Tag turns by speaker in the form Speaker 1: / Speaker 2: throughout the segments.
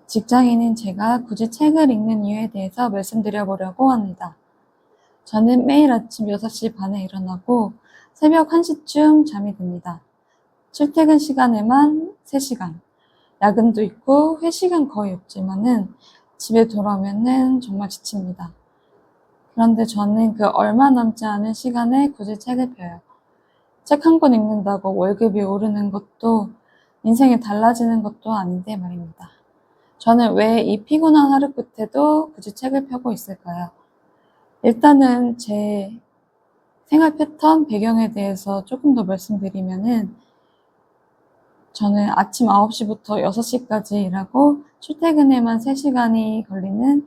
Speaker 1: 직장인인 제가 굳이 책을 읽는 이유에 대해서 말씀드려보려고 합니다. 저는 매일 아침 6시 반에 일어나고 새벽 1시쯤 잠이 듭니다. 출퇴근 시간에만 3시간, 야근도 있고 회식은 거의 없지만은 집에 돌아오면은 정말 지칩니다. 그런데 저는 그 얼마 남지 않은 시간에 굳이 책을 펴요. 책 한 권 읽는다고 월급이 오르는 것도 인생이 달라지는 것도 아닌데 말입니다. 저는 왜 이 피곤한 하루 끝에도 굳이 책을 펴고 있을까요? 일단은 제 생활 패턴, 배경에 대해서 조금 더 말씀드리면은 저는 아침 9시부터 6시까지 일하고 출퇴근에만 3시간이 걸리는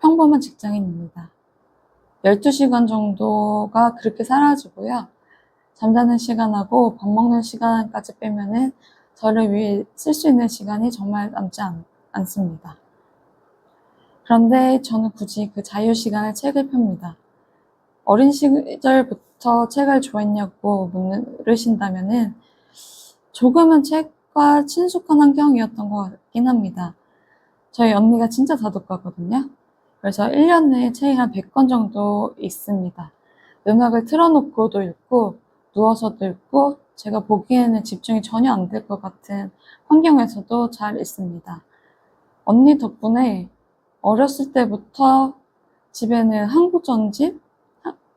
Speaker 1: 평범한 직장인입니다. 12시간 정도가 그렇게 사라지고요. 잠자는 시간하고 밥 먹는 시간까지 빼면은 저를 위해 쓸 수 있는 시간이 정말 남지 않습니다. 그런데 저는 굳이 그 자유시간에 책을 펴니다. 어린 시절부터 책을 좋아했냐고 물으신다면은 조금은 책과 친숙한 환경이었던 것 같긴 합니다. 저희 언니가 진짜 다독가거든요. 그래서 1년에 책이 한 100권 정도 있습니다. 음악을 틀어놓고도 읽고 누워서도 읽고 제가 보기에는 집중이 전혀 안 될 것 같은 환경에서도 잘 읽습니다. 언니 덕분에 어렸을 때부터 집에는 한국 전집,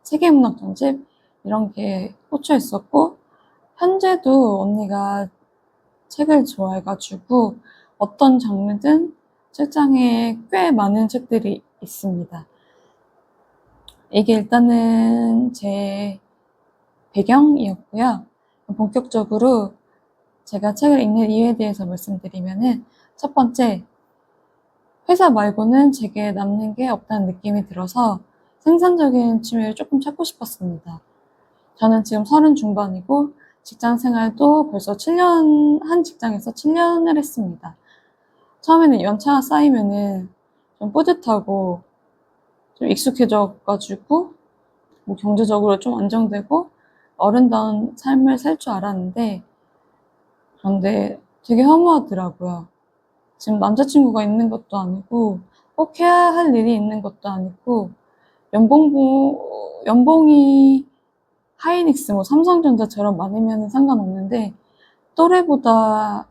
Speaker 1: 세계문학 전집 이런 게 꽂혀 있었고 현재도 언니가 책을 좋아해가지고 어떤 장르든 책장에 꽤 많은 책들이 있습니다. 이게 일단은 제 배경이었고요. 본격적으로 제가 책을 읽는 이유에 대해서 말씀드리면은 첫 번째, 회사 말고는 제게 남는 게 없다는 느낌이 들어서 생산적인 취미를 조금 찾고 싶었습니다. 저는 지금 30 중반이고 직장 생활도 벌써 7년, 한 직장에서 7년을 했습니다. 처음에는 연차가 쌓이면은 좀 뿌듯하고 좀 익숙해져가지고 뭐 경제적으로 좀 안정되고 어른다운 삶을 살 줄 알았는데 그런데 되게 허무하더라고요. 지금 남자친구가 있는 것도 아니고 꼭 해야 할 일이 있는 것도 아니고 연봉이 하이닉스, 뭐 삼성전자처럼 많으면 상관없는데 또래보다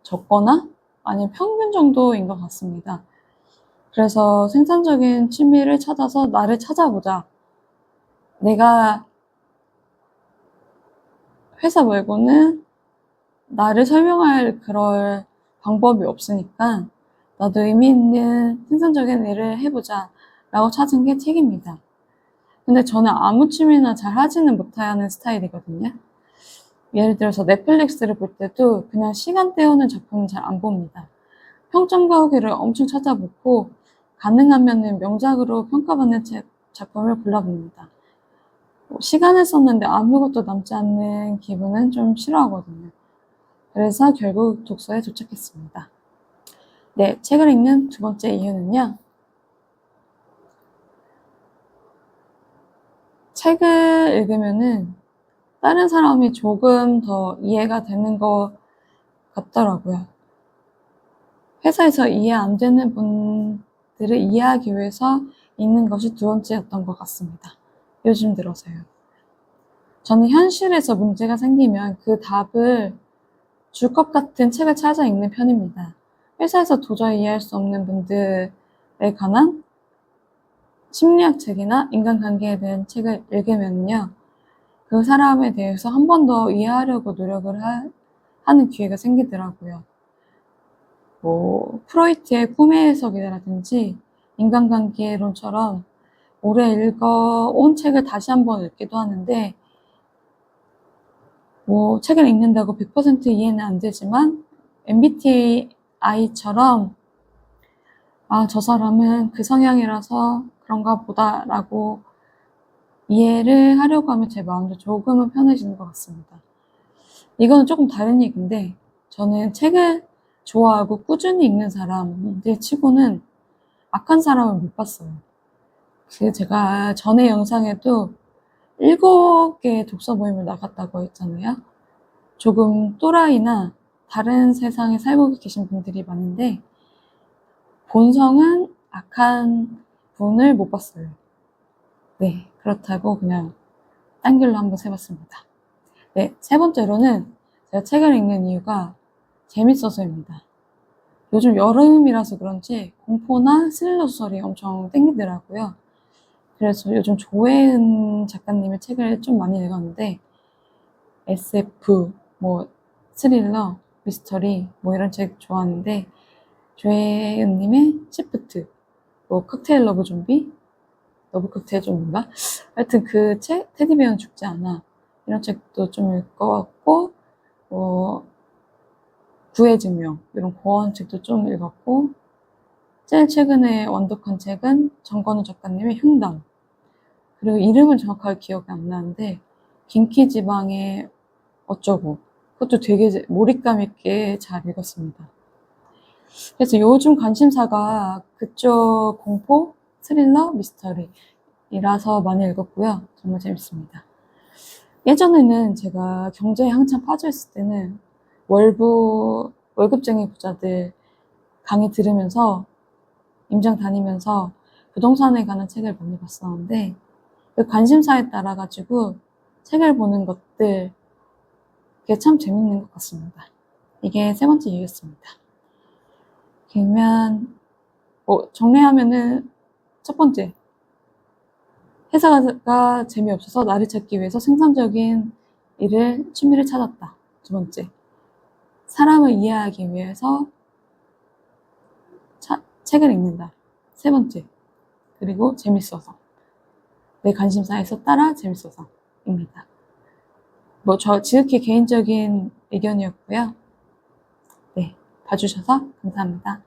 Speaker 1: 적거나 아니면 평균 정도인 것 같습니다. 그래서 생산적인 취미를 찾아서 나를 찾아보자. 내가 회사 말고는 나를 설명할 그럴 방법이 없으니까 나도 의미 있는 생산적인 일을 해보자 라고 찾은 게 책입니다. 근데 저는 아무 취미나 잘 하지는 못하는 스타일이거든요. 예를 들어서 넷플릭스를 볼 때도 그냥 시간 때우는 작품은 잘 안 봅니다. 평점과 후기를 엄청 찾아보고 가능하면 명작으로 평가받는 작품을 골라봅니다. 시간을 썼는데 아무것도 남지 않는 기분은 좀 싫어하거든요. 그래서 결국 독서에 도착했습니다. 네, 책을 읽는 두 번째 이유는요. 책을 읽으면은 다른 사람이 조금 더 이해가 되는 것 같더라고요. 회사에서 이해 안 되는 분들을 이해하기 위해서 읽는 것이 두 번째였던 것 같습니다. 요즘 들어서요. 저는 현실에서 문제가 생기면 그 답을 줄 것 같은 책을 찾아 읽는 편입니다. 회사에서 도저히 이해할 수 없는 분들에 관한 심리학 책이나 인간관계에 대한 책을 읽으면요. 그 사람에 대해서 한 번 더 이해하려고 노력을 하는 기회가 생기더라고요. 뭐 프로이트의 꿈의 해석이라든지 인간관계론처럼 오래 읽어온 책을 다시 한번 읽기도 하는데 뭐 책을 읽는다고 100% 이해는 안 되지만 MBTI처럼 저 사람은 그 성향이라서 그런가 보다라고 이해를 하려고 하면 제 마음도 조금은 편해지는 것 같습니다. 이거는 조금 다른 얘기인데 저는 책을 좋아하고 꾸준히 읽는 사람들 치고는 악한 사람을 못 봤어요. 제가 전에 영상에도 7개의 독서 모임을 나갔다고 했잖아요. 조금 또라이나 다른 세상에 살고 계신 분들이 많은데 본성은 악한 분을 못 봤어요. 네, 그렇다고 그냥 딴 길로 한번 세봤습니다. 네, 세 번째로는 제가 책을 읽는 이유가 재밌어서입니다. 요즘 여름이라서 그런지 공포나 스릴러 소설이 엄청 땡기더라고요. 그래서 요즘 조혜은 작가님의 책을 좀 많이 읽었는데 SF, 뭐 스릴러, 미스터리 뭐 이런 책 좋아하는데 조혜은님의 시프트, 뭐 칵테일 러브 좀비, 러브 칵테일 좀비인가? 하여튼 그 책, 테디베어는 죽지 않아. 이런 책도 좀 읽어봤고, 구의 증명, 이런 고어책도 좀 읽었고, 제일 최근에 완독한 책은 정건우 작가님의 흉담. 그리고 이름은 정확하게 기억이 안 나는데, 긴키지방의 어쩌고. 그것도 되게 몰입감 있게 잘 읽었습니다. 그래서 요즘 관심사가 그쪽 공포, 스릴러, 미스터리이라서 많이 읽었고요. 정말 재밌습니다. 예전에는 제가 경제에 한참 빠져있을 때는 월급쟁이 부자들 강의 들으면서 임장 다니면서 부동산에 관한 책을 많이 봤었는데 그 관심사에 따라 가지고 책을 보는 것들 그게 참 재밌는 것 같습니다. 이게 세 번째 이유였습니다. 그러면 정리하면은 첫 번째, 회사가 재미없어서 나를 찾기 위해서 생산적인 취미를 찾았다. 두 번째, 사람을 이해하기 위해서 책을 읽는다. 세 번째, 그리고 재밌어서. 내 관심사에서 따라 재밌어서입니다. 지극히 개인적인 의견이었고요. 네, 봐주셔서 감사합니다.